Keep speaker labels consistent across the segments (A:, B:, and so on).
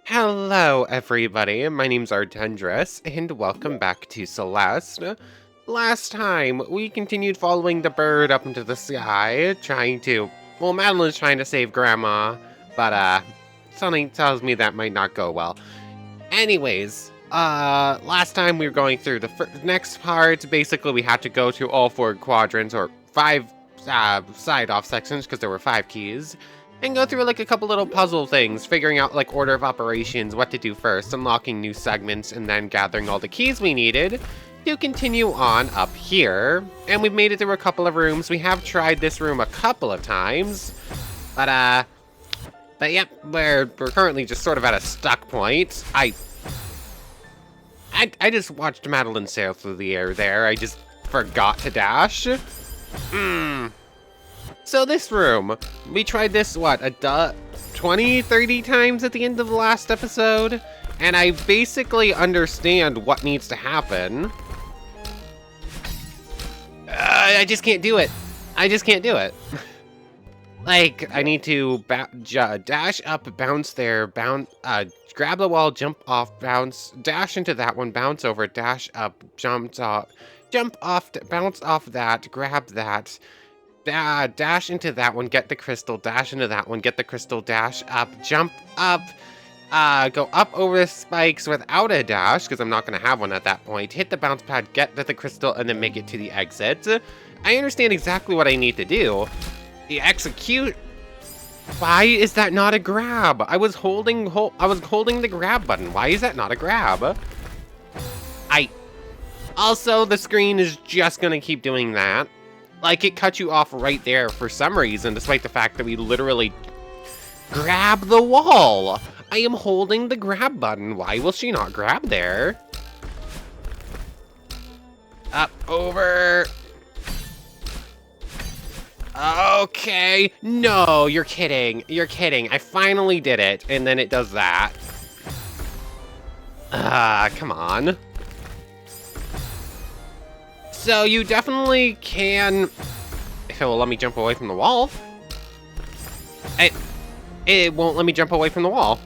A: Hello, everybody. My name's Artendris, and welcome back to Celeste. Last time, we continued following the bird up into the sky, Madeline's trying to save Grandma, but, something tells me that might not go well. Anyways, last time we were going through the next part. Basically, we had to go to all 4 quadrants, or 5, side-off sections, because there were 5 keys. And go through like a couple little puzzle things, figuring out like order of operations, what to do first, unlocking new segments, and then gathering all the keys we needed to continue on up here. And we've made it through a couple of rooms. We have tried this room a couple of times, but yep, we're currently just sort of at a stuck point. I just watched Madeline sail through the air there. I just forgot to dash. So this room, we tried this, 20, 30 times at the end of the last episode? And I basically understand what needs to happen. I just can't do it. I just can't do it. Like, I need to dash up, bounce there, grab the wall, jump off, bounce, dash into that one, bounce over, dash up, jump off, bounce off that, grab that, dash into that one, get the crystal, dash into that one, get the crystal, dash up, jump up, go up over the spikes without a dash, because I'm not going to have one at that point, hit the bounce pad, get the crystal, and then make it to the exit. I understand exactly what I need to do. The execute... Why is that not a grab? I was holding the grab button. Why is that not a grab? Also, the screen is just going to keep doing that. Like, it cut you off right there for some reason, despite the fact that we literally grab the wall. I am holding the grab button. Why will she not grab there? Up, over. Okay. No, you're kidding. You're kidding. I finally did it, and then it does that. Come on. So you definitely can... If it will let me jump away from the wall. It won't let me jump away from the wall.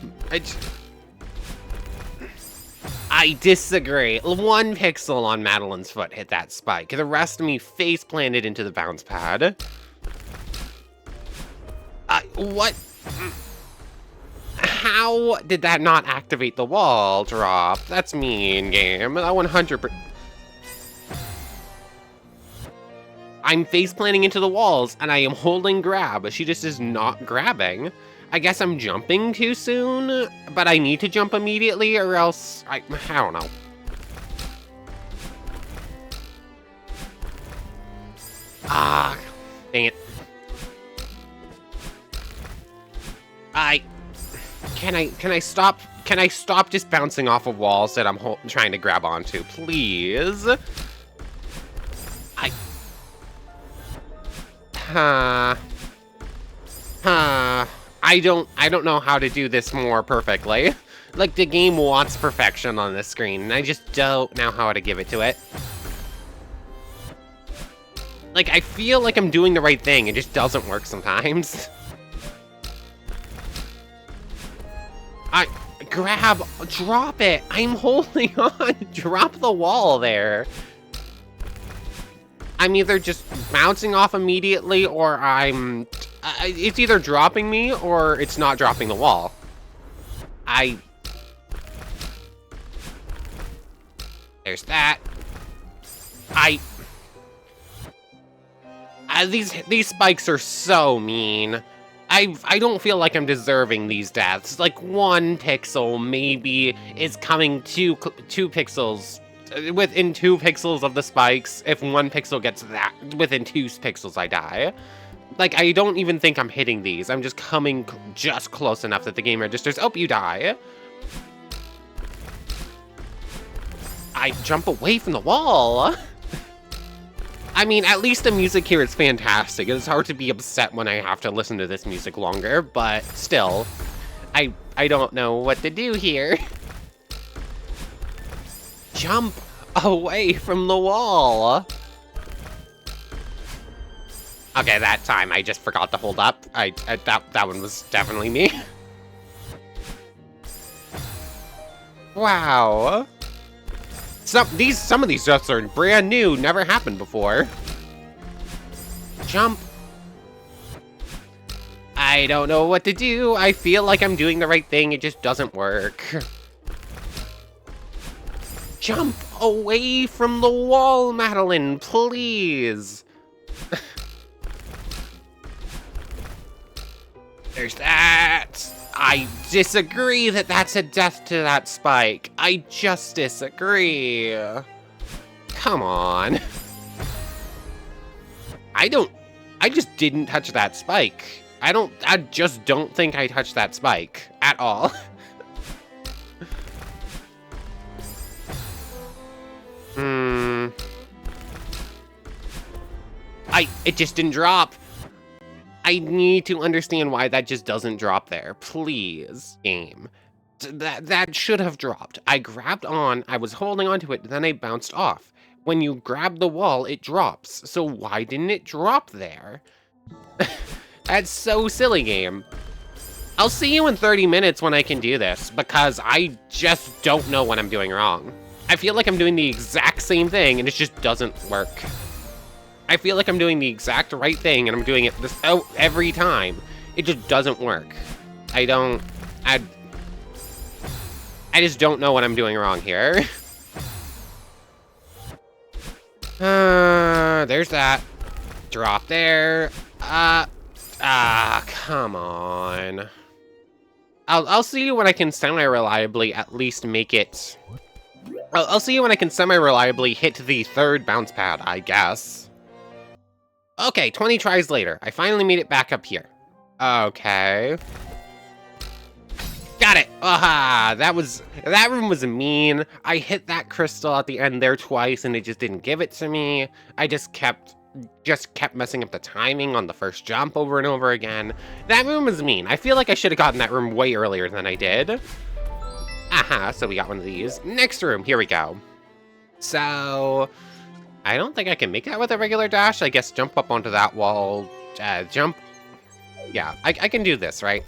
A: I disagree. 1 pixel on Madeline's foot hit that spike. The rest of me face planted into the bounce pad. What? How did that not activate the wall drop? That's mean, game. That 100%. I'm face planting into the walls, and I am holding grab. She just is not grabbing. I guess I'm jumping too soon, but I need to jump immediately, or else I don't know. Dang it. Can I stop just bouncing off of walls that I'm trying to grab onto, please? I don't know how to do this more perfectly. Like, the game wants perfection on this screen, and I just don't know how to give it to it. Like, I feel like I'm doing the right thing, it just doesn't work sometimes. Drop it! I'm holding on! Drop the wall there! I'm either just bouncing off immediately, or it's either dropping me, or it's not dropping the wall. There's that. These spikes are so mean. I don't feel like I'm deserving these deaths. Like, 1 pixel maybe is coming 2 pixels. Within 2 pixels of the spikes. If 1 pixel gets that, within 2 pixels I die. Like, I don't even think I'm hitting these. I'm just coming just close enough that the game registers, oh, you die. I jump away from the wall. I mean, at least the music here is fantastic. It's hard to be upset when I have to listen to this music longer, but still, I don't know what to do here. Jump away from the wall. Okay, that time I just forgot to hold up. That one was definitely me. Wow. Some of these jumps are brand new, never happened before. Jump. I don't know what to do. I feel like I'm doing the right thing, it just doesn't work. Jump away from the wall, Madeline, please. There's that. I disagree that that's a death to that spike. I just disagree. Come on. I just didn't touch that spike. I just don't think I touched that spike at all. It just didn't drop. I need to understand why that just doesn't drop there. Please, game. That should have dropped. I grabbed on, I was holding onto it, then I bounced off. When you grab the wall, it drops. So why didn't it drop there? That's so silly, game. I'll see you in 30 minutes when I can do this, because I just don't know what I'm doing wrong. I feel like I'm doing the exact same thing, and it just doesn't work. I feel like I'm doing the exact right thing, and I'm doing it every time. It just doesn't work. I just don't know what I'm doing wrong here. There's that. Drop there. Come on. I'll see you when I can semi-reliably at least make it. I'll see you when I can semi-reliably hit the third bounce pad, I guess. Okay, 20 tries later. I finally made it back up here. Okay. Got it! Aha! That room was mean. I hit that crystal at the end there twice and it just didn't give it to me. I just kept messing up the timing on the first jump over and over again. That room is mean. I feel like I should have gotten that room way earlier than I did. Aha, so we got one of these. Next room, here we go. So, I don't think I can make that with a regular dash. I guess jump up onto that wall, jump. Yeah, I can do this, right?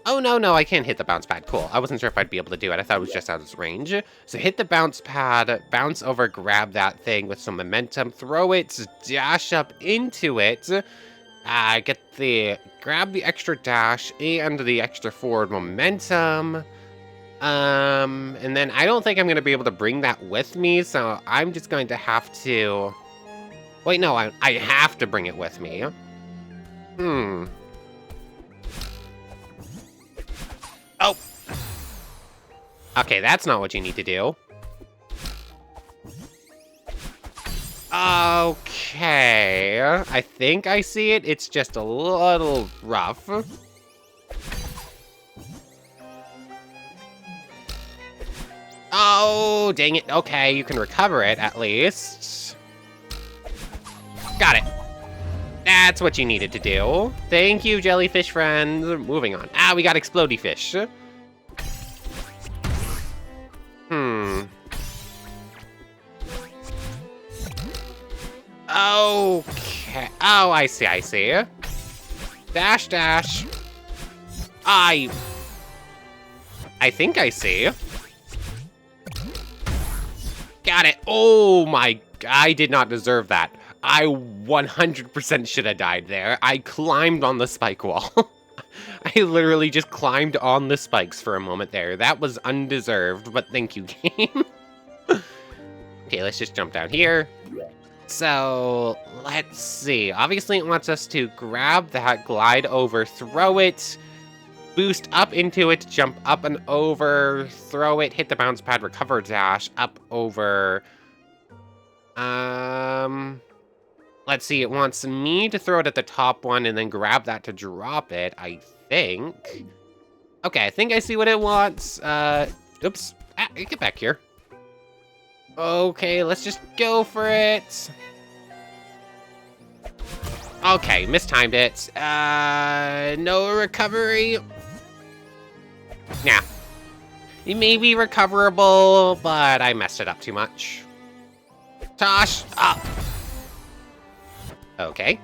A: Oh, no, I can't hit the bounce pad. Cool. I wasn't sure if I'd be able to do it. I thought it was just out of range. So hit the bounce pad, bounce over, grab that thing with some momentum, throw it, dash up into it, grab the extra dash and the extra forward momentum. And then I don't think I'm going to be able to bring that with me, so I'm just going to have to... Wait, no, I have to bring it with me. Oh! Okay, that's not what you need to do. Okay, I think I see it. It's just a little rough. Oh, dang it. Okay, you can recover it, at least. Got it. That's what you needed to do. Thank you, jellyfish friends. Moving on. We got explodey fish. Okay. Oh, I see. Dash, dash. I think I see. Got it. Oh my, I did not deserve that. I 100% should have died there. I climbed on the spike wall. I literally just climbed on the spikes for a moment there. That was undeserved, but thank you, game. Okay, let's just jump down here. So, let's see. Obviously, it wants us to grab that, glide over, throw it, boost up into it, jump up and over, throw it, hit the bounce pad, recover, dash, up, over. Let's see, it wants me to throw it at the top one and then grab that to drop it, I think. Okay, I think I see what it wants. Oops. Get back here. Okay, let's just go for it. Okay, mistimed it. No recovery. Nah. It may be recoverable, but I messed it up too much. Tosh up. Okay.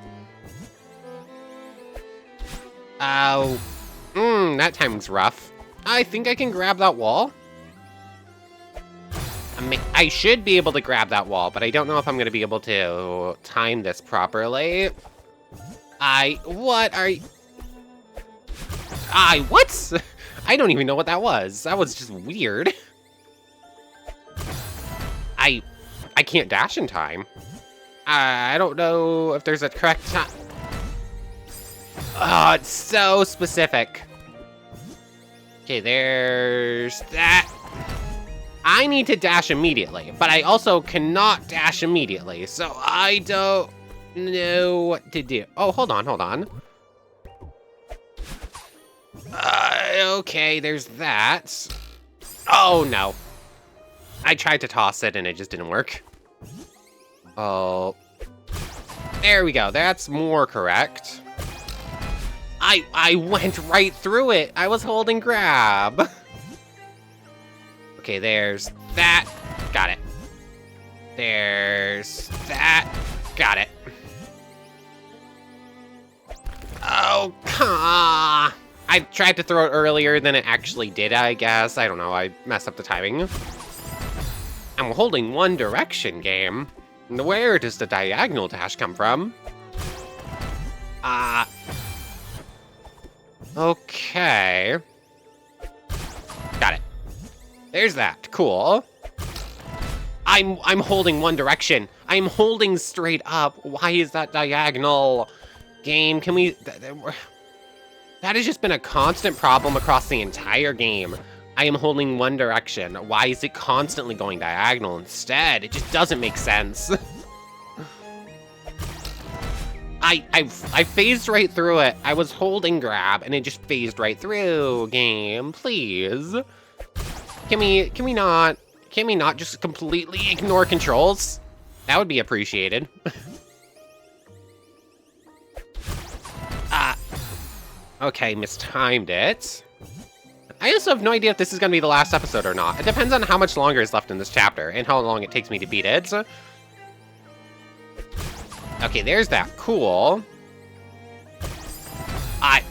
A: Oh. That timing's rough. I think I can grab that wall. I should be able to grab that wall, but I don't know if I'm going to be able to time this properly. What are you? What? I don't even know what that was. That was just weird. I can't dash in time. I don't know if there's a correct time. Oh, it's so specific. Okay, there's that. I need to dash immediately, but I also cannot dash immediately, so I don't know what to do. Oh, hold on. Okay, there's that. Oh, no. I tried to toss it, and it just didn't work. Oh. There we go. That's more correct. I went right through it. I was holding grab. Okay, there's that. Got it. There's that. Got it. Oh, I tried to throw it earlier than it actually did, I guess. I don't know. I messed up the timing. I'm holding one direction, game. Where does the diagonal dash come from? Okay. Got it. There's that. Cool. I'm holding one direction. I'm holding straight up. Why is that diagonal? Game, can we... That has just been a constant problem across the entire game. I am holding one direction. Why is it constantly going diagonal instead? It just doesn't make sense. I phased right through it. I was holding grab and it just phased right through. Game, please. Can we not just completely ignore controls? That would be appreciated. Okay, mistimed it. I also have no idea if this is going to be the last episode or not. It depends on how much longer is left in this chapter and how long it takes me to beat it. Okay, there's that. Cool. I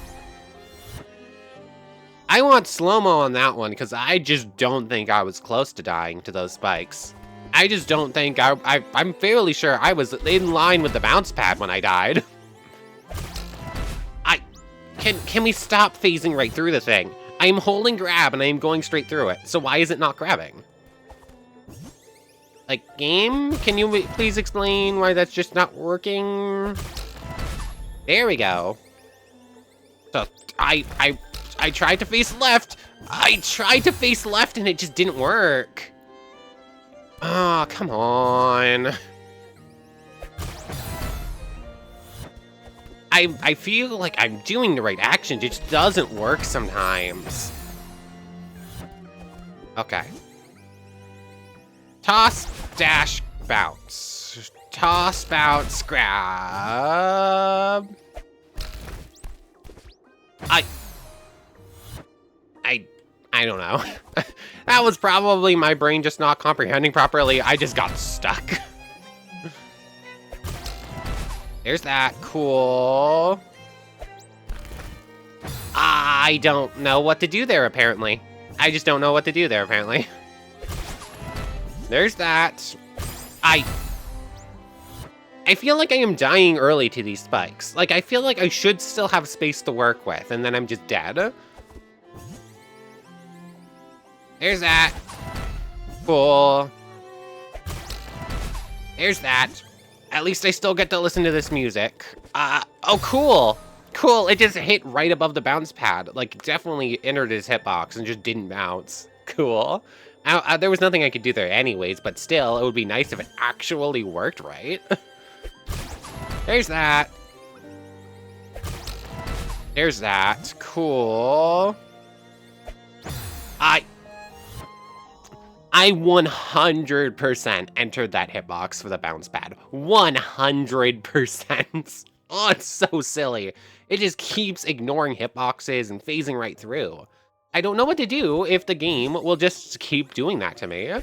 A: want slow-mo on that one because I just don't think I was close to dying to those spikes. I just don't think I'm fairly sure I was in line with the bounce pad when I died. Can we stop phasing right through the thing? I am holding grab and I am going straight through it. So why is it not grabbing? Like, game, can you please explain why that's just not working? There we go. So I tried to face left. I tried to face left and it just didn't work. Oh, come on. I feel like I'm doing the right action. It just doesn't work sometimes. Okay. Toss, dash, bounce. Toss, bounce, grab. I don't know. That was probably my brain just not comprehending properly. I just got stuck. There's that. Cool. I don't know what to do there, apparently. I just don't know what to do there, apparently. There's that. I feel like I am dying early to these spikes. Like, I feel like I should still have space to work with, and then I'm just dead. There's that. Cool. There's that. At least I still get to listen to this music. Oh, cool. Cool, it just hit right above the bounce pad. Like, definitely entered his hitbox and just didn't bounce. Cool. There was nothing I could do there anyways, but still, it would be nice if it actually worked right. There's that. There's that. Cool. I 100% entered that hitbox for the bounce pad. 100%. Oh, it's so silly. It just keeps ignoring hitboxes and phasing right through. I don't know what to do if the game will just keep doing that to me.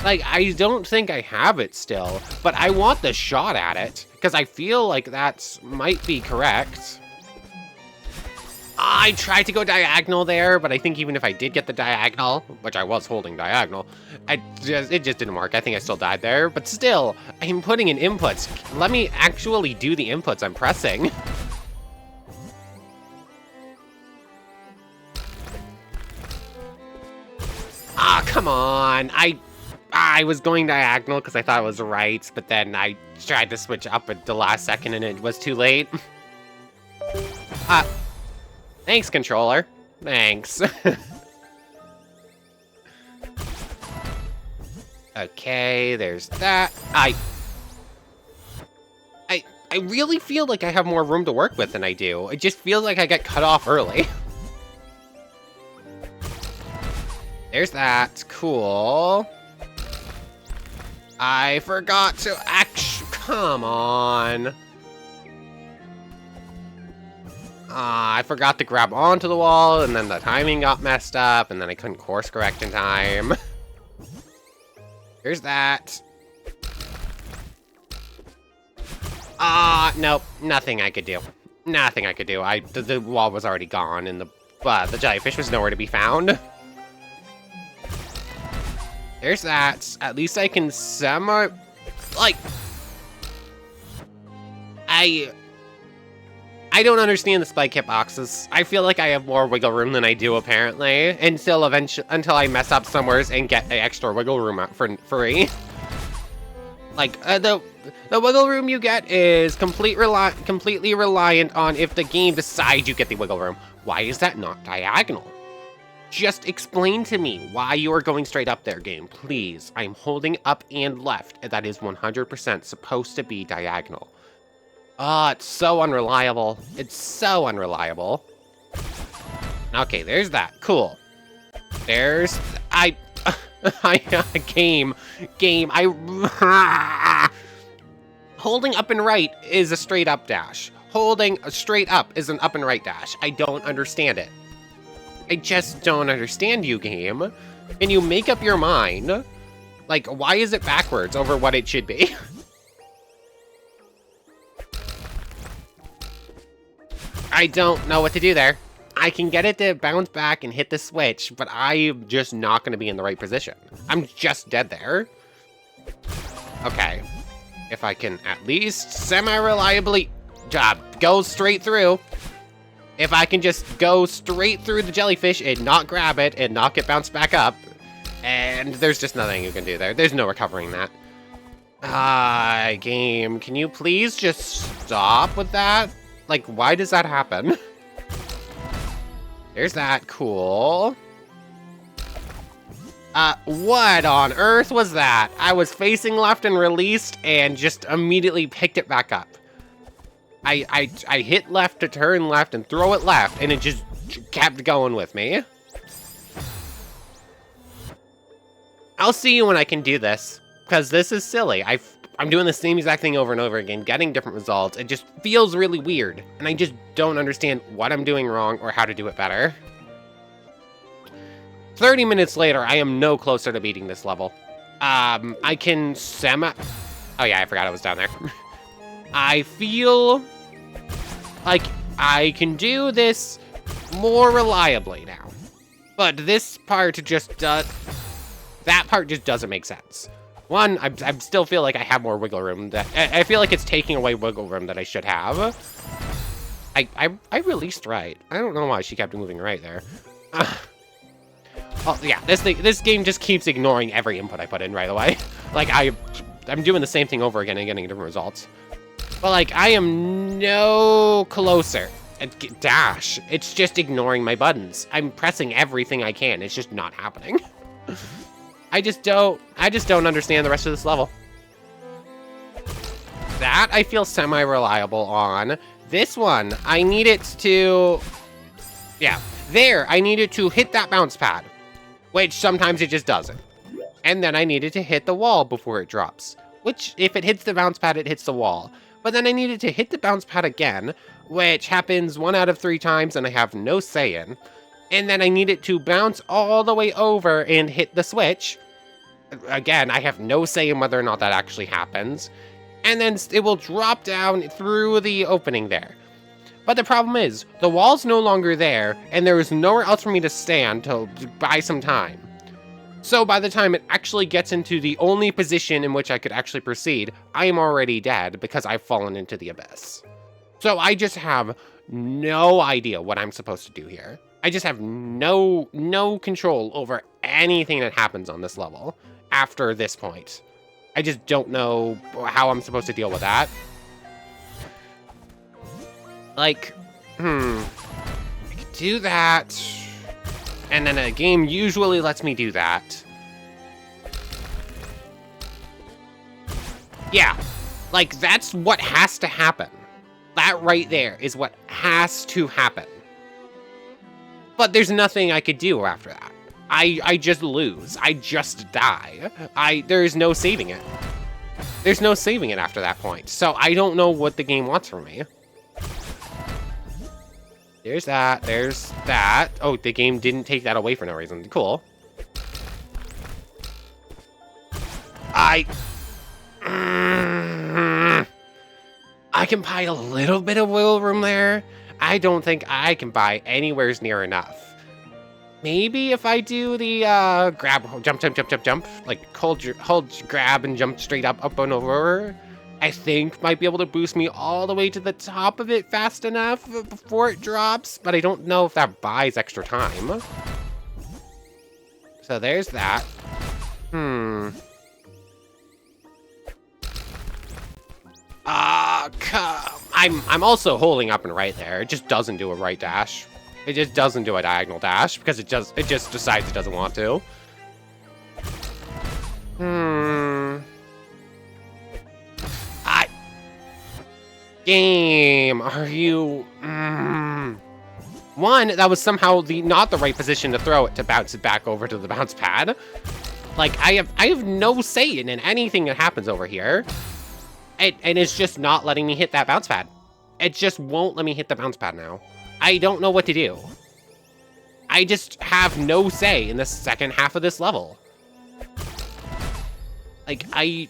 A: Like, I don't think I have it still, but I want the shot at it, because I feel like that might be correct. I tried to go diagonal there, but I think even if I did get the diagonal, which I was holding diagonal, it just didn't work. I think I still died there, but still, I'm putting in inputs. Let me actually do the inputs I'm pressing. Ah, come on. I was going diagonal because I thought it was right, but then I tried to switch up at the last second and it was too late. Thanks, controller. Thanks. Okay, there's that. I really feel like I have more room to work with than I do. It just feels like I get cut off early. There's that. Cool. I forgot to come on. I forgot to grab onto the wall, and then the timing got messed up, and then I couldn't course correct in time. Here's that. Nope. Nothing I could do. Nothing I could do. The wall was already gone, and the jellyfish was nowhere to be found. There's that. At least I can like... I don't understand the spike hitboxes. I feel like I have more wiggle room than I do, apparently, until I mess up somewheres and get the extra wiggle room out for free. Like, the wiggle room you get is completely reliant on if the game decides you get the wiggle room. Why is that not diagonal? Just explain to me why you are going straight up there, game, please. I'm holding up and left, and that is 100% supposed to be diagonal. It's so unreliable. It's so unreliable. Okay, there's that. Cool. There's... Game. Holding up and right is a straight up dash. Holding straight up is an up and right dash. I don't understand it. I just don't understand you, game. Can you make up your mind? Like, why is it backwards over what it should be? I don't know what to do there. I can get it to bounce back and hit the switch, but I'm just not going to be in the right position. I'm just dead there. Okay. If I can at least semi-reliably go straight through. If I can just go straight through the jellyfish and not grab it and not get bounced back up. And there's just nothing you can do there. There's no recovering that. Game, can you please just stop with that? Like, why does that happen? There's that. Cool. What on earth was that? I was facing left and released and just immediately picked it back up. I hit left to turn left and throw it left, and it just kept going with me. I'll see you when I can do this, because this is silly. I'm doing the same exact thing over and over again, getting different results. It just feels really weird, and I just don't understand what I'm doing wrong or how to do it better. 30 minutes later, I am no closer to beating this level. I can Oh yeah, I forgot I was down there. I feel like I can do this more reliably now. But this part just that part just doesn't make sense. One, I still feel like I have more wiggle room. I feel like it's taking away wiggle room that I should have. I released right. I don't know why she kept moving right there. Oh yeah, this game just keeps ignoring every input I put in right away. Like I'm doing the same thing over again and getting different results. But like I am no closer. Dash. It's just ignoring my buttons. I'm pressing everything I can. It's just not happening. I just don't understand the rest of this level. That I feel semi-reliable on. This one, I need it to... Yeah, there, I needed to hit that bounce pad, which sometimes it just doesn't. And then I needed to hit the wall before it drops, which if it hits the bounce pad, it hits the wall. But then I needed to hit the bounce pad again, which happens 1 out of 3 times and I have no say in. And then I need it to bounce all the way over and hit the switch. Again, I have no say in whether or not that actually happens. And then it will drop down through the opening there. But the problem is, the wall's no longer there, and there is nowhere else for me to stand to buy some time. So by the time it actually gets into the only position in which I could actually proceed, I am already dead because I've fallen into the abyss. So I just have no idea what I'm supposed to do here. I just have no control over anything that happens on this level after this point. I just don't know how I'm supposed to deal with that. Like, I could do that. And then a game usually lets me do that. Yeah, like that's what has to happen. That right there is what has to happen. But there's nothing I could do after that. I just lose. I just die. There's no saving it. There's no saving it after that point. So I don't know what the game wants from me. There's that. There's that. Oh, the game didn't take that away for no reason. Cool. I can buy a little bit of wiggle room there. I don't think I can buy anywhere near enough. Maybe if I do the grab, jump, like hold, grab, and jump straight up and over, I think might be able to boost me all the way to the top of it fast enough before it drops, but I don't know if that buys extra time. So there's that. I'm also holding up and right there. It just doesn't do a right dash. It just doesn't do a diagonal dash because it just decides it doesn't want to. Game, are you? One, that was somehow not the right position to throw it to bounce it back over to the bounce pad. Like I have no say in anything that happens over here. And it's just not letting me hit that bounce pad. It just won't let me hit the bounce pad now. I don't know what to do. I just have no say in the second half of this level. Like, I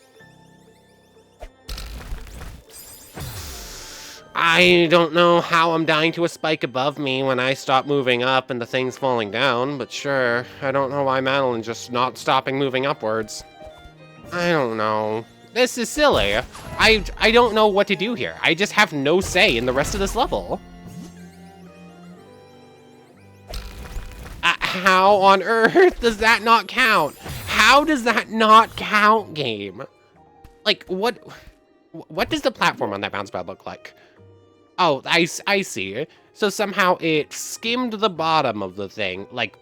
A: don't know how I'm dying to a spike above me when I stop moving up and the thing's falling down, but sure. I don't know why Madeline's just not stopping moving upwards. I don't know. This is silly. I don't know what to do here. I just have no say in the rest of this level. How on earth does that not count? How does that not count, game? Like, what does the platform on that bounce pad look like? Oh, I see. So somehow it skimmed the bottom of the thing, like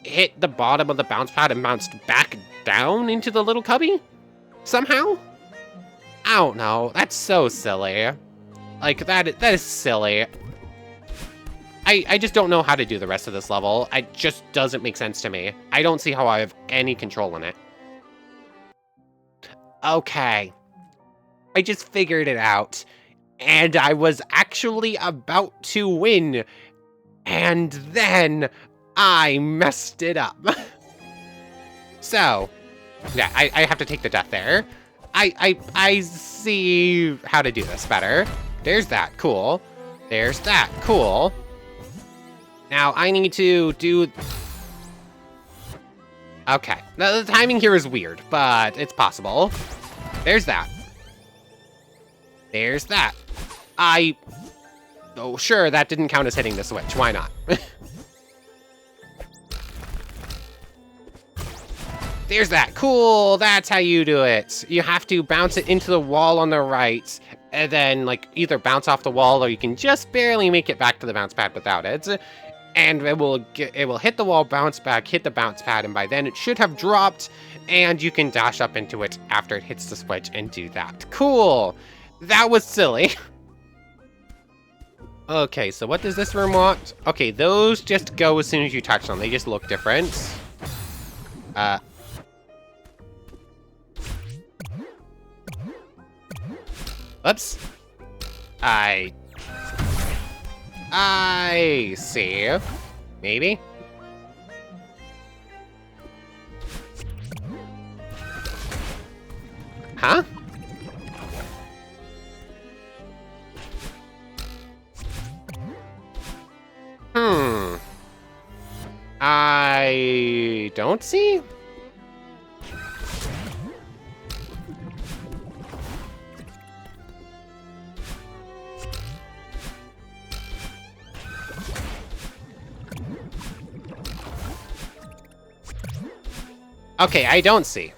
A: hit the bottom of the bounce pad and bounced back down into the little cubby? Somehow? I don't know. That's so silly. Like, that is silly. I just don't know how to do the rest of this level. It just doesn't make sense to me. I don't see how I have any control in it. Okay. I just figured it out. And I was actually about to win. And then I messed it up. So, yeah, I have to take the death there. I see how to do this better. There's that, cool. There's that, cool. Now I need to do... Okay, now the timing here is weird, but it's possible. There's that. There's that. Oh, sure, that didn't count as hitting the switch. Why not? There's that. Cool. That's how you do it. You have to bounce it into the wall on the right, and then, like, either bounce off the wall, or you can just barely make it back to the bounce pad without it. And it will hit the wall, bounce back, hit the bounce pad, and by then it should have dropped, and you can dash up into it after it hits the switch and do that. Cool. That was silly. Okay, so what does this room want? Okay, those just go as soon as you touch them. They just look different. Oops. I see. Maybe? Huh? I don't see? Okay, I don't see.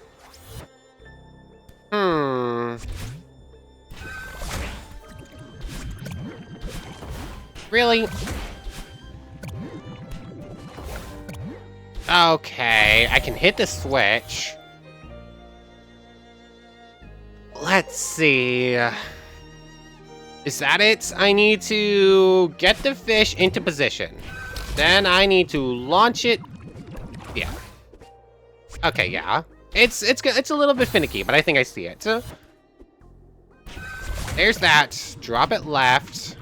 A: Really? Okay, I can hit the switch. Let's see. Is that it? I need to get the fish into position. Then I need to launch it. Yeah. Okay, yeah. It's a little bit finicky, but I think I see it. There's that. Drop it left.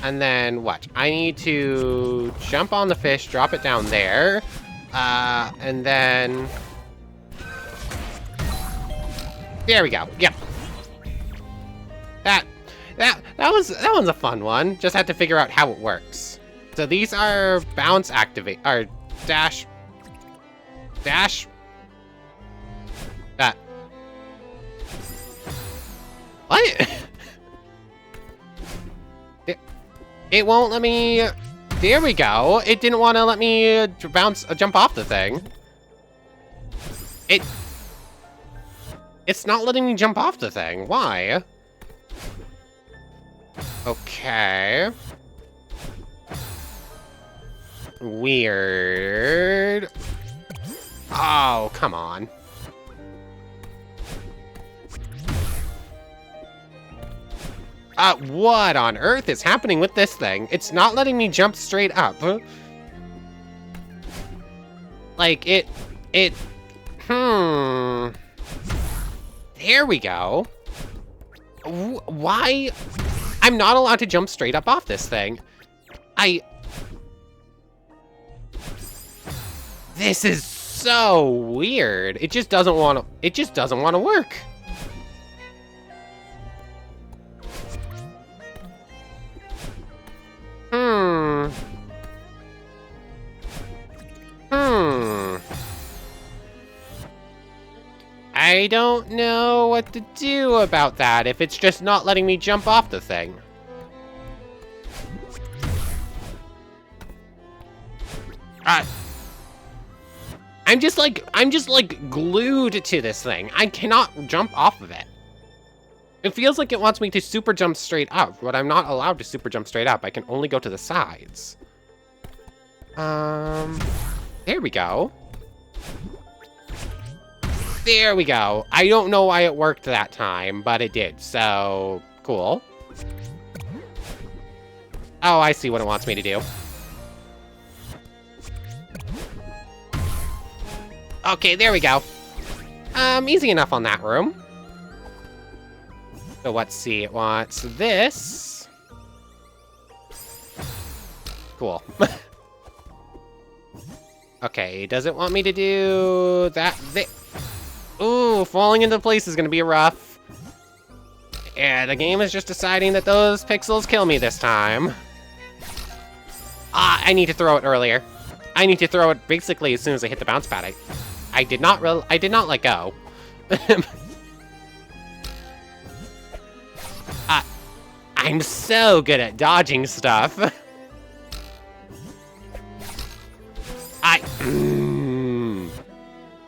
A: And then what? I need to jump on the fish, drop it down there. And then... There we go. Yep. That one's a fun one. Just had to figure out how it works. So these are bounce activate, or dash. That. What? It won't let me... There we go. It didn't want to let me jump off the thing. It's not letting me jump off the thing. Why? Okay. Weird. Oh, come on. What on earth is happening with this thing? It's not letting me jump straight up. Like, There we go. Why? I'm not allowed to jump straight up off this thing. This is so weird. It just doesn't want to work. I don't know what to do about that if it's just not letting me jump off the thing. I'm just like glued to this thing. I cannot jump off of it. It feels like it wants me to super jump straight up, but I'm not allowed to super jump straight up. I can only go to the sides. There we go. There we go. I don't know why it worked that time, but it did, so cool. Oh, I see what it wants me to do. Okay, there we go. Easy enough on that room. So let's see, it wants this. Cool. Okay, does it want me to do that? Ooh, falling into place is gonna be rough. Yeah, the game is just deciding that those pixels kill me this time. I need to throw it earlier. I need to throw it basically as soon as I hit the bounce pad. I did not let go. I'm so good at dodging stuff.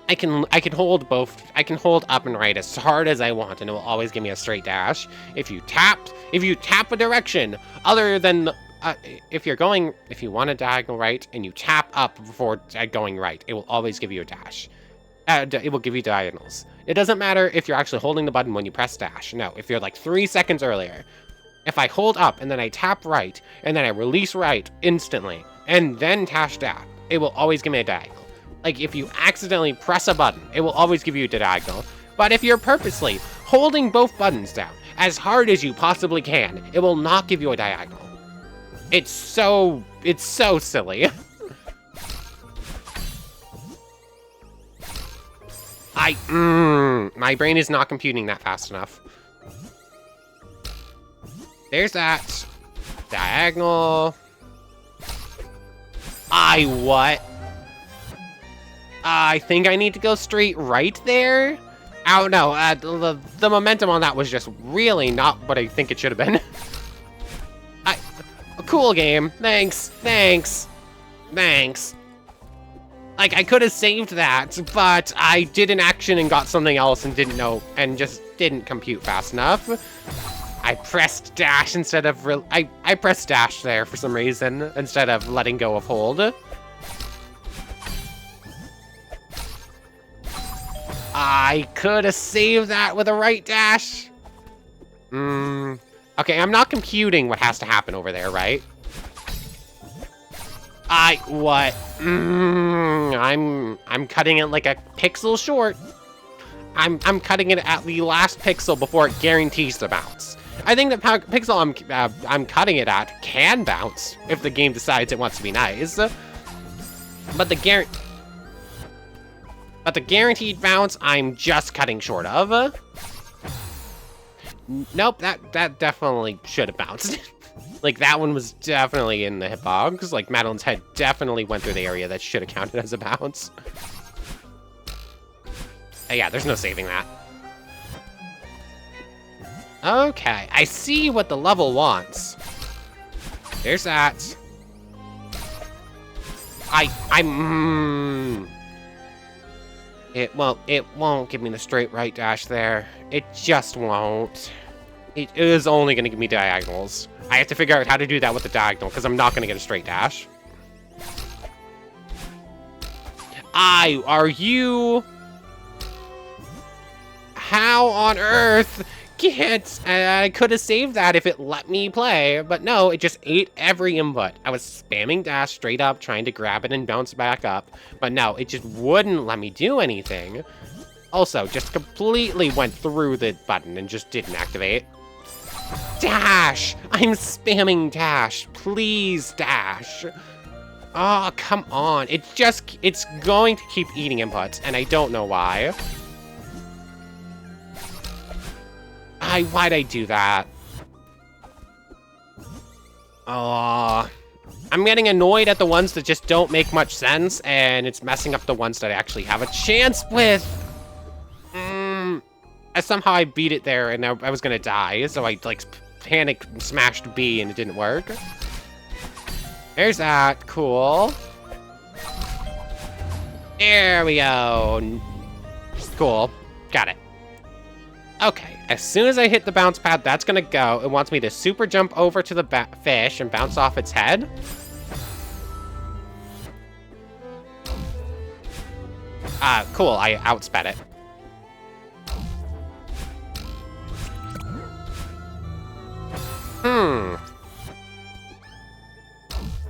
A: I can hold both. I can hold up and right as hard as I want, and it will always give me a straight dash. If you tap a direction other than if you want a diagonal right and you tap up before going right, it will always give you a dash. It will give you diagonals. It doesn't matter if you're actually holding the button when you press dash. No, if you're like 3 seconds earlier. If I hold up and then I tap right and then I release right instantly and then dash down, it will always give me a diagonal. Like if you accidentally press a button, it will always give you a diagonal. But if you're purposely holding both buttons down as hard as you possibly can, it will not give you a diagonal. It's so silly. My brain is not computing that fast enough. There's that. Diagonal. What? I think I need to go straight right there? I don't know. The momentum on that was just really not what I think it should have been. A cool game. Thanks. Like, I could have saved that, but I did an action and got something else and didn't know, and just didn't compute fast enough. I pressed dash instead of, I pressed dash there for some reason, instead of letting go of hold. I could have saved that with a right dash. Okay, I'm not computing what has to happen over there, right? What? I'm cutting it like a pixel short. I'm cutting it at the last pixel before it guarantees to bounce. I think the pixel I'm cutting it at can bounce if the game decides it wants to be nice. But the guaranteed bounce, I'm just cutting short of. Nope, that definitely should have bounced. Like, that one was definitely in the hitbox. Like, Madeline's head definitely went through the area that should have counted as a bounce. Yeah, there's no saving that. Okay, I see what the level wants. There's that. It won't give me the straight right dash there. It just won't. It is only going to give me diagonals. I have to figure out how to do that with the diagonal, because I'm not going to get a straight dash. Are you... How on earth? I could have saved that if it let me play, but no, it just ate every input. I was spamming dash straight up, trying to grab it and bounce back up, but no, it just wouldn't let me do anything. Also, just completely went through the button and just didn't activate. Dash! I'm spamming dash. Please, dash. Oh, come on. It's going to keep eating inputs, and I don't know why. Why'd I do that? I'm getting annoyed at the ones that just don't make much sense, and it's messing up the ones that I actually have a chance with. Somehow I beat it there, and I was gonna die, so I, like, panic smashed B, and it didn't work. There's that. Cool. There we go. Cool. Got it. Okay, as soon as I hit the bounce pad, that's gonna go. It wants me to super jump over to the fish and bounce off its head. Cool, I outsped it.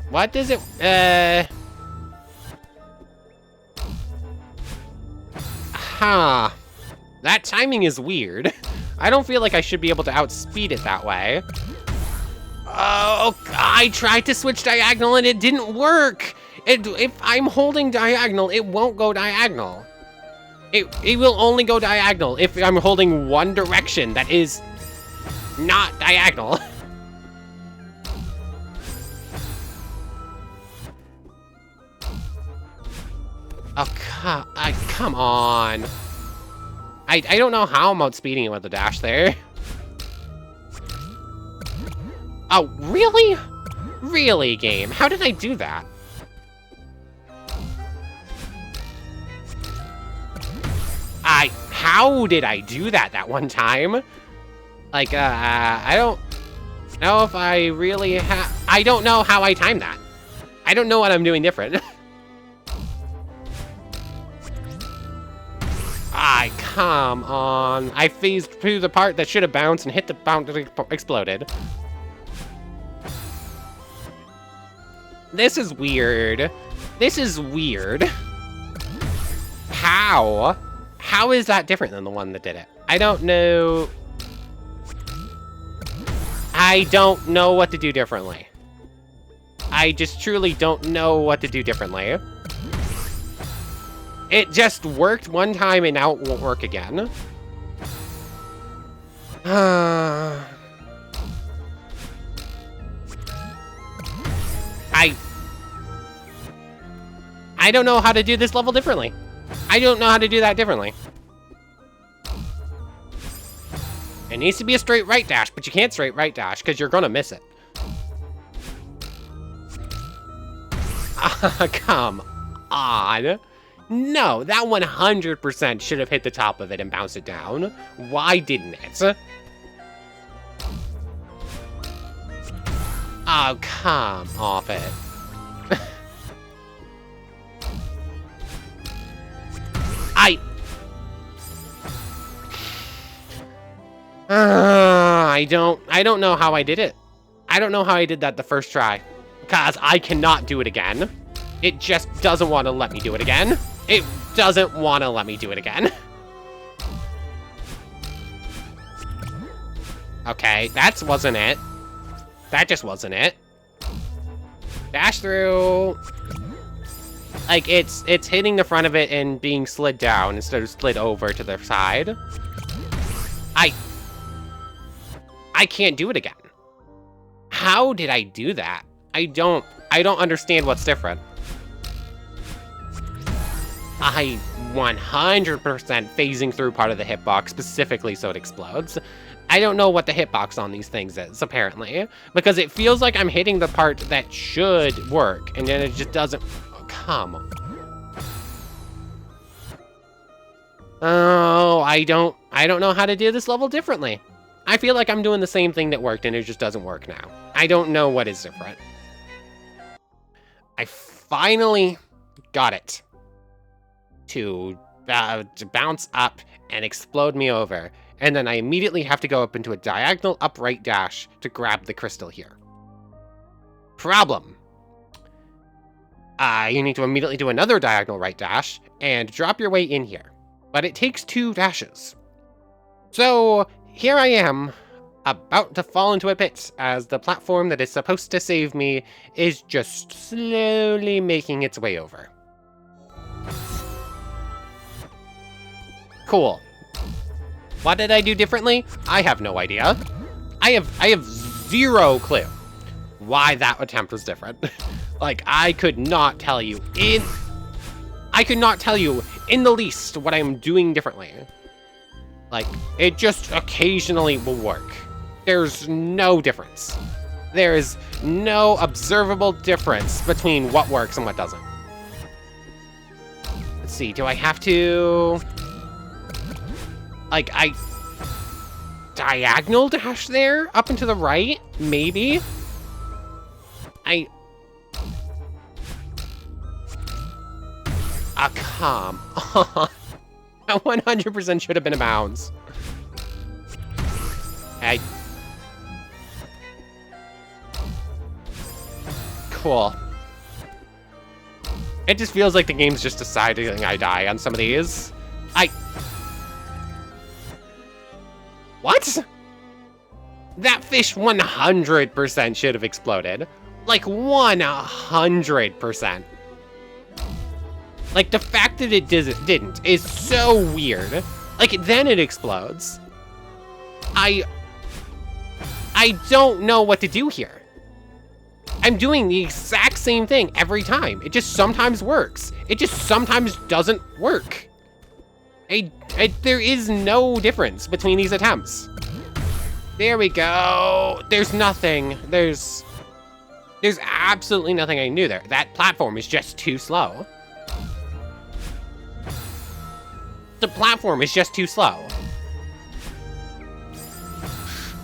A: What does it, That timing is weird. I don't feel like I should be able to outspeed it that way. Oh, I tried to switch diagonal and it didn't work. If I'm holding diagonal, it won't go diagonal. It will only go diagonal if I'm holding one direction that is not diagonal. Oh, come on. I don't know how I'm outspeeding it with the dash there. Oh, really? Really, game? How did I do that? How did I do that one time? Like, I don't know if I really I don't know how I timed that. I don't know what I'm doing different. Come on. I phased through the part that should have bounced and hit the bounce that exploded. This is weird. This is weird. How? How is that different than the one that did it? I don't know. I don't know what to do differently. I just truly don't know what to do differently. It just worked one time and now it won't work again. I don't know how to do this level differently. I don't know how to do that differently. It needs to be a straight right dash, but you can't straight right dash because you're gonna miss it. Come on. No, that 100% should have hit the top of it and bounced it down. Why didn't it? Oh, come off it. I don't know how I did it. I don't know how I did that the first try. Because I cannot do it again. It just doesn't want to let me do it again. It doesn't want to let me do it again. Okay, that wasn't it. That just wasn't it. Dash through. Like, it's hitting the front of it and being slid down instead of slid over to the side. I can't do it again. How did I do that? I don't understand what's different. I 100% phasing through part of the hitbox specifically so it explodes. I don't know what the hitbox on these things is, apparently, because it feels like I'm hitting the part that should work, and then it just doesn't. Oh, come on. Oh, I don't know how to do this level differently. I feel like I'm doing the same thing that worked, and it just doesn't work now. I don't know what is different. I finally got it to bounce up and explode me over. And then I immediately have to go up into a diagonal upright dash to grab the crystal here. Problem. You need to immediately do another diagonal right dash and drop your way in here. But it takes 2 dashes. So here I am, about to fall into a pit as the platform that is supposed to save me is just slowly making its way over. Cool. What did I do differently? I have no idea. I have zero clue why that attempt was different. Like, I could not tell you in the least what I'm doing differently. Like, it just occasionally will work. There's no difference. There's no observable difference between what works and what doesn't. Let's see, do I have to... Like, I diagonal dash there up and to the right? Maybe? Come on. That 100% should have been a bounce. Cool. It just feels like the game's just deciding I die on some of these. What? That fish 100% should have exploded. Like, 100%. Like, the fact that it didn't is so weird. Like, then it explodes. I don't know what to do here. I'm doing the exact same thing every time. It just sometimes works. It just sometimes doesn't work. There is no difference between these attempts. There we go. There's nothing. There's absolutely nothing I can do there. That platform is just too slow. The platform is just too slow.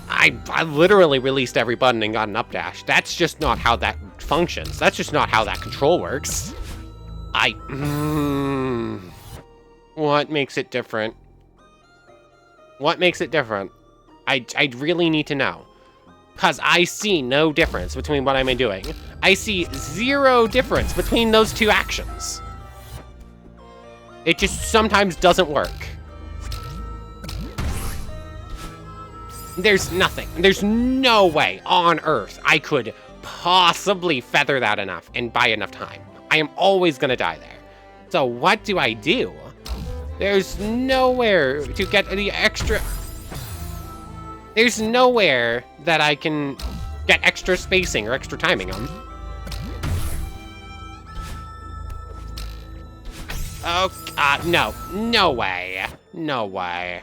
A: I literally released every button and got an up dash. That's just not how that functions. That's just not how that control works. What makes it different? What makes it different? I really need to know. Because I see no difference between what I'm doing. I see zero difference between those 2 actions. It just sometimes doesn't work. There's nothing. There's no way on Earth I could possibly feather that enough and buy enough time. I am always gonna die there. So what do I do? There's nowhere to get the extra... There's nowhere that I can get extra spacing or extra timing on. Oh, no. No way. No way.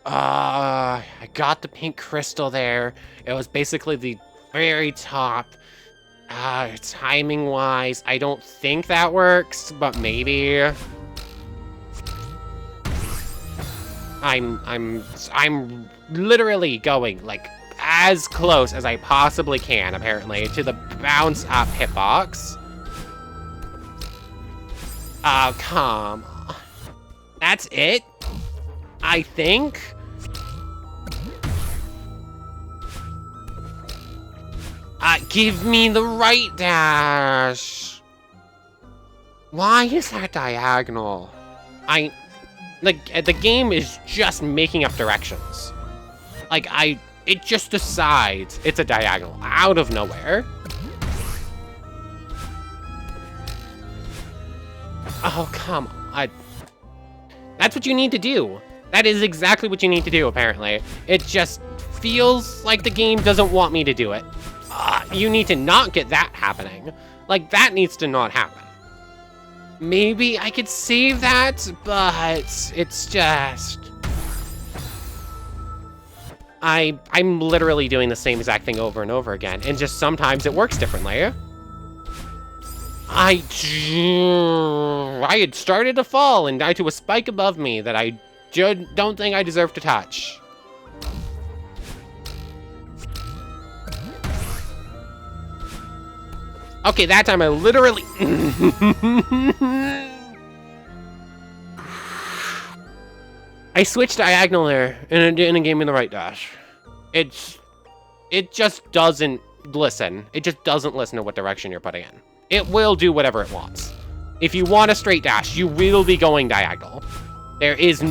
A: I got the pink crystal there. It was basically the very top. Timing-wise, I don't think that works, but maybe. I'm literally going, like, as close as I possibly can, apparently, to the bounce-up hitbox. Oh, come on. That's it? I think? Give me the right dash. Why is that diagonal? The game is just making up directions. Like, it just decides it's a diagonal out of nowhere. Oh, come on. That's what you need to do. That is exactly what you need to do, apparently. It just feels like the game doesn't want me to do it. You need to not get that happening. Like, that needs to not happen. Maybe I could save that, but it's just... I'm literally doing the same exact thing over and over again, and just sometimes it works differently. I had started to fall and died to a spike above me that I don't think I deserve to touch. Okay, that time I literally... I switched diagonal there, and it didn't give me the right dash. It just doesn't listen. It just doesn't listen to what direction you're putting in. It will do whatever it wants. If you want a straight dash, you will be going diagonal. There is...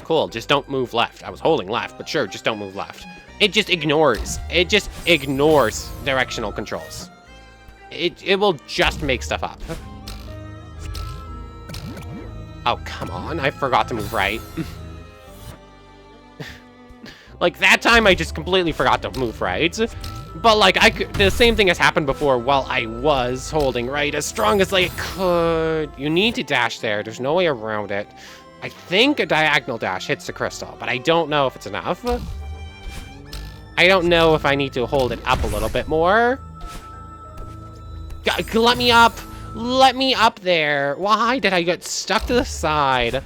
A: Cool, just don't move left. I was holding left, but sure, just don't move left. It just ignores. It just ignores directional controls. It will just make stuff up. Oh, come on. I forgot to move right. Like, that time I just completely forgot to move right. But, like, the same thing has happened before while I was holding right as strong as I could. You need to dash there. There's no way around it. I think a diagonal dash hits the crystal, but I don't know if it's enough. I don't know if I need to hold it up a little bit more. Let me up. Let me up there. Why did I get stuck to the side?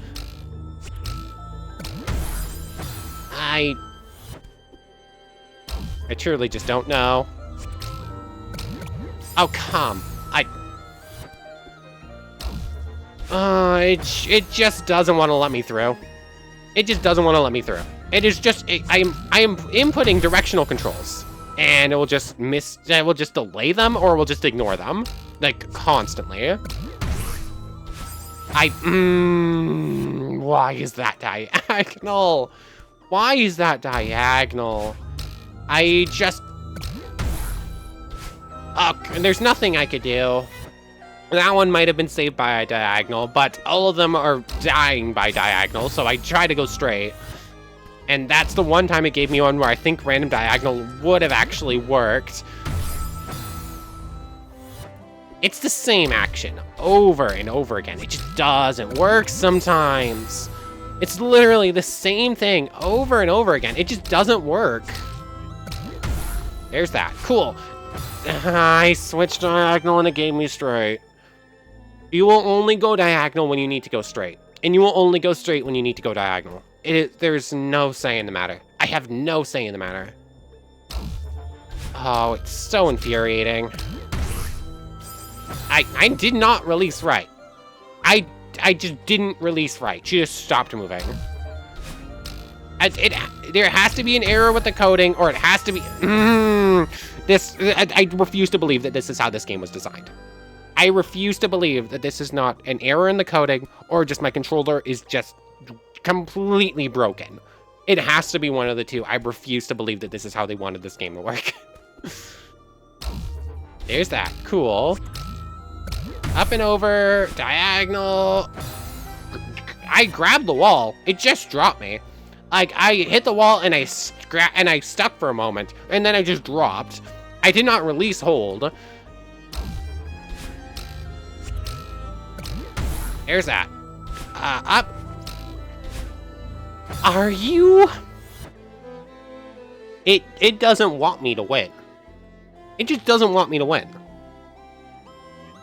A: I truly just don't know. Oh, come. It just doesn't want to let me through. It just doesn't want to let me through. It is just, I am inputting directional controls. And it will just it will just delay them, or it will just ignore them. Like, constantly. Why is that diagonal? Why is that diagonal? I just... and there's nothing I could do. That one might have been saved by a diagonal, but all of them are dying by diagonal, so I try to go straight. And that's the one time it gave me one where I think random diagonal would have actually worked. It's the same action over and over again. It just doesn't work sometimes. It's literally the same thing over and over again. It just doesn't work. There's that. Cool. I switched diagonal and it gave me straight. You will only go diagonal when you need to go straight. And you will only go straight when you need to go diagonal. There's no say in the matter. I have no say in the matter. Oh, it's so infuriating. I did not release right. I just didn't release right. She just stopped moving. There has to be an error with the coding, or it has to be... I refuse to believe that this is how this game was designed. I refuse to believe that this is not an error in the coding, or just my controller is just completely broken. It has to be one of the two. I refuse to believe that this is how they wanted this game to work. There's that. Cool. Up and over. Diagonal. I grabbed the wall. It just dropped me. Like, I hit the wall and I stuck for a moment, and then I just dropped. I did not release hold. There's that. Up. Are you? It doesn't want me to win. It just doesn't want me to win.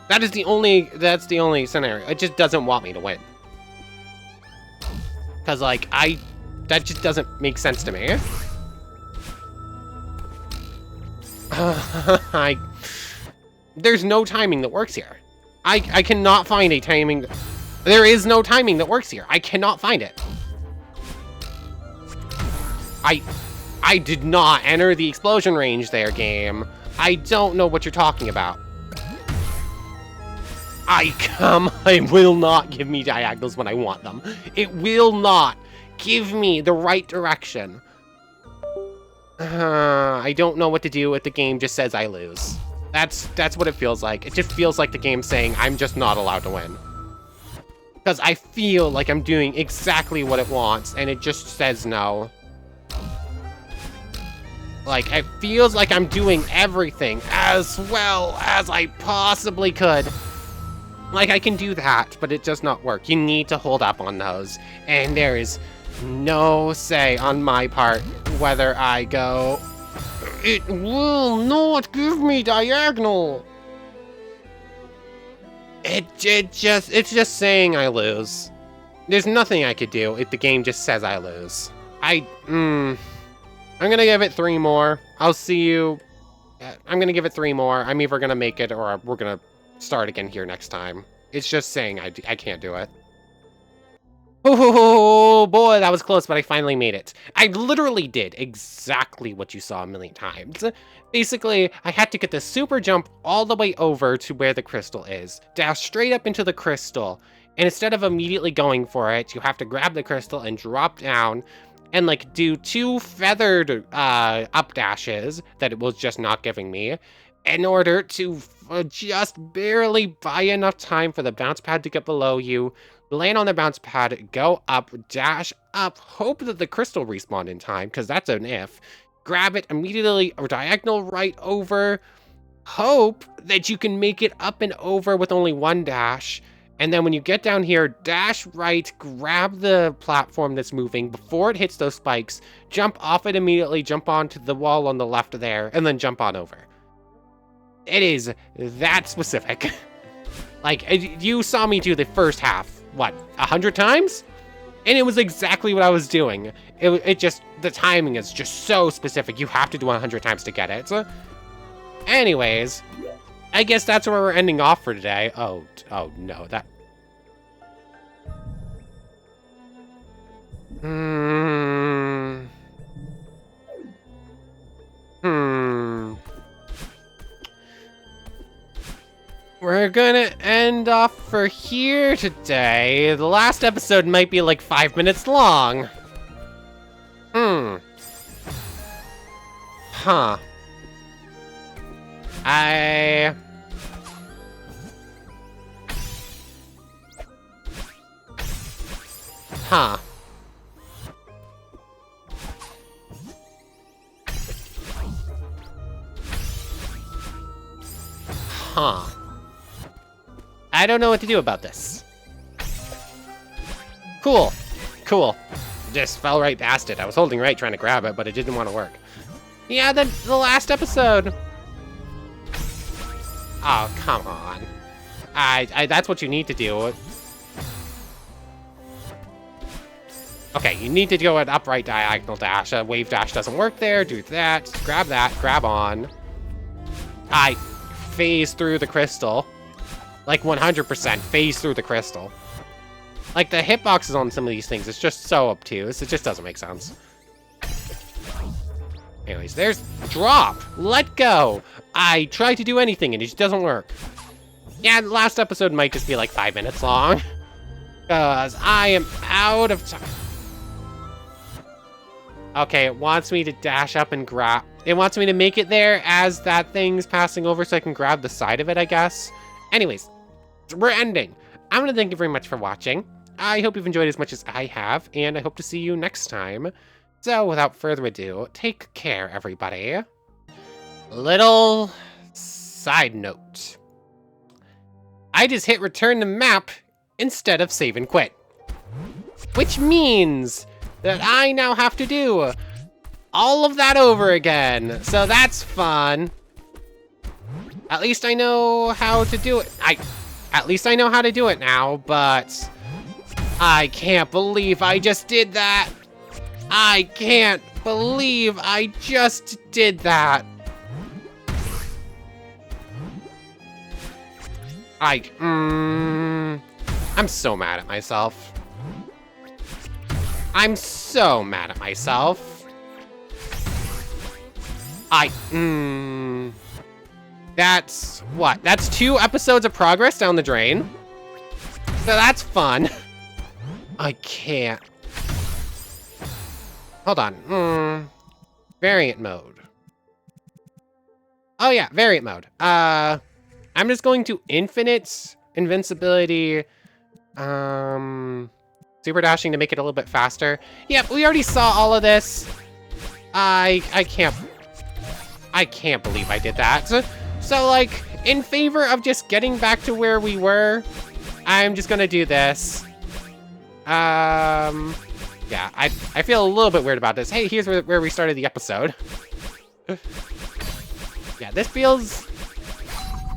A: That's the only scenario. It just doesn't want me to win. Cause like that just doesn't make sense to me. There's no timing that works here. I cannot find a timing. There is no timing that works here. I cannot find it. I did not enter the explosion range there, game. I don't know what you're talking about. It will not give me diagonals when I want them. It will not give me the right direction. I don't know what to do if the game just says I lose. That's what it feels like. It just feels like the game's saying I'm just not allowed to win. Because I feel like I'm doing exactly what it wants, and it just says no. Like, it feels like I'm doing everything as well as I possibly could. Like, I can do that, but it does not work. You need to hold up on those. And there is no say on my part whether I go... It will not give me diagonal! It's just saying I lose. There's nothing I could do if the game just says I lose. I'm gonna give it 3 more. I'll see you... I'm gonna give it 3 more. I'm either gonna make it or we're gonna start again here next time. It's just saying I can't do it. Oh boy, that was close, but I finally made it. I literally did exactly what you saw a million times. Basically, I had to get the super jump all the way over to where the crystal is, dash straight up into the crystal, and instead of immediately going for it, you have to grab the crystal and drop down and like do 2 feathered up dashes that it was just not giving me in order to just barely buy enough time for the bounce pad to get below you, land on the bounce pad, go up, dash up, hope that the crystal respawned in time, because that's an if, grab it immediately, or diagonal right over, hope that you can make it up and over with only 1 dash, and then when you get down here, dash right, grab the platform that's moving before it hits those spikes, jump off it immediately, jump onto the wall on the left there, and then jump on over. It is that specific. Like, you saw me do the first half, what, 100 times? And it was exactly what I was doing. It just, the timing is just so specific. You have to do 100 times to get it. So, anyways, I guess that's where we're ending off for today. Oh no, that... We're gonna end off for here today. The last episode might be like 5 minutes long. Huh. Huh. Huh. I don't know what to do about this. Cool. Cool. Just fell right past it. I was holding right trying to grab it, but it didn't want to work. Yeah, the last episode. Oh, come on. That's what you need to do. Okay, you need to do an upright diagonal dash. A wave dash doesn't work there. Do that. Grab that. Grab on. I phase through the crystal. Like 100% phase through the crystal. Like the hitboxes on some of these things, it's just so obtuse. It just doesn't make sense. Anyways, there's drop. Let go. I try to do anything and it just doesn't work. Yeah, the last episode might just be like 5 minutes long. Because I am out of time. Okay, it wants me to dash up and grab. It wants me to make it there as that thing's passing over so I can grab the side of it, I guess. Anyways, we're ending. I'm going to thank you very much for watching. I hope you've enjoyed as much as I have, and I hope to see you next time. So, without further ado, take care, everybody. Little side note. I just hit return to map, instead of save and quit. Which means that I now have to do all of that over again. So that's fun. At least I know how to do it. At least I know how to do it now, but I can't believe I just did that. I can't believe I just did that. I'm so mad at myself. I'm so mad at myself. That's what? That's 2 episodes of progress down the drain. So that's fun. I can't. Hold on. Variant mode. Oh yeah, variant mode. I'm just going to infinite invincibility. Super dashing to make it a little bit faster. Yep, we already saw all of this. I can't believe I did that. So like, in favor of just getting back to where we were, I'm just gonna do this. Yeah, I feel a little bit weird about this. Hey, here's where we started the episode. Yeah, this feels...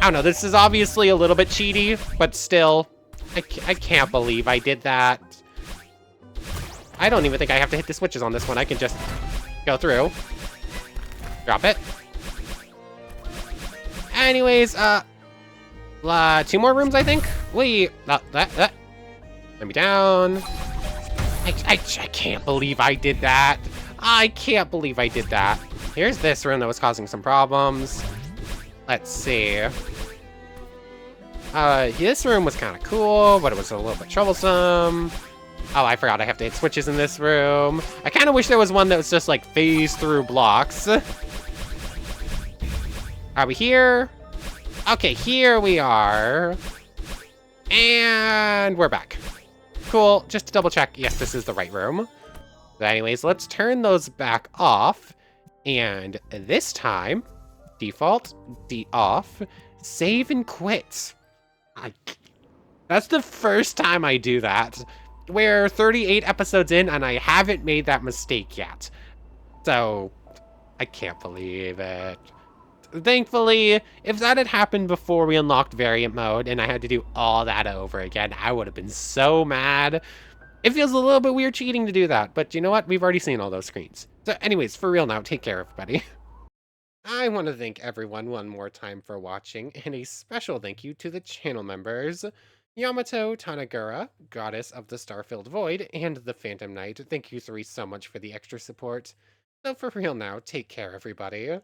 A: I don't know, this is obviously a little bit cheaty, but still, I can't believe I did that. I don't even think I have to hit the switches on this one. I can just go through. Drop it. Anyways, 2 more rooms, I think. Let me down. I can't believe I did that. I can't believe I did that. Here's this room that was causing some problems. Let's see. This room was kind of cool, but it was a little bit troublesome. Oh, I forgot I have to hit switches in this room. I kind of wish there was one that was just like phase through blocks. Are we here? Okay, here we are. And we're back. Cool, just to double check, yes, this is the right room. But anyways, let's turn those back off. And this time, default, off, save and quit. That's the first time I do that. We're 38 episodes in and I haven't made that mistake yet. So, I can't believe it. Thankfully, if that had happened before we unlocked variant mode and I had to do all that over again, I would have been so mad. It feels a little bit weird cheating to do that, but you know what? We've already seen all those screens. So anyways, for real now, take care, everybody. I want to thank everyone one more time for watching, and a special thank you to the channel members. Yamato Tanagura, Goddess of the Star-Filled Void, and the Phantom Knight. Thank you 3 so much for the extra support. So for real now, take care, everybody.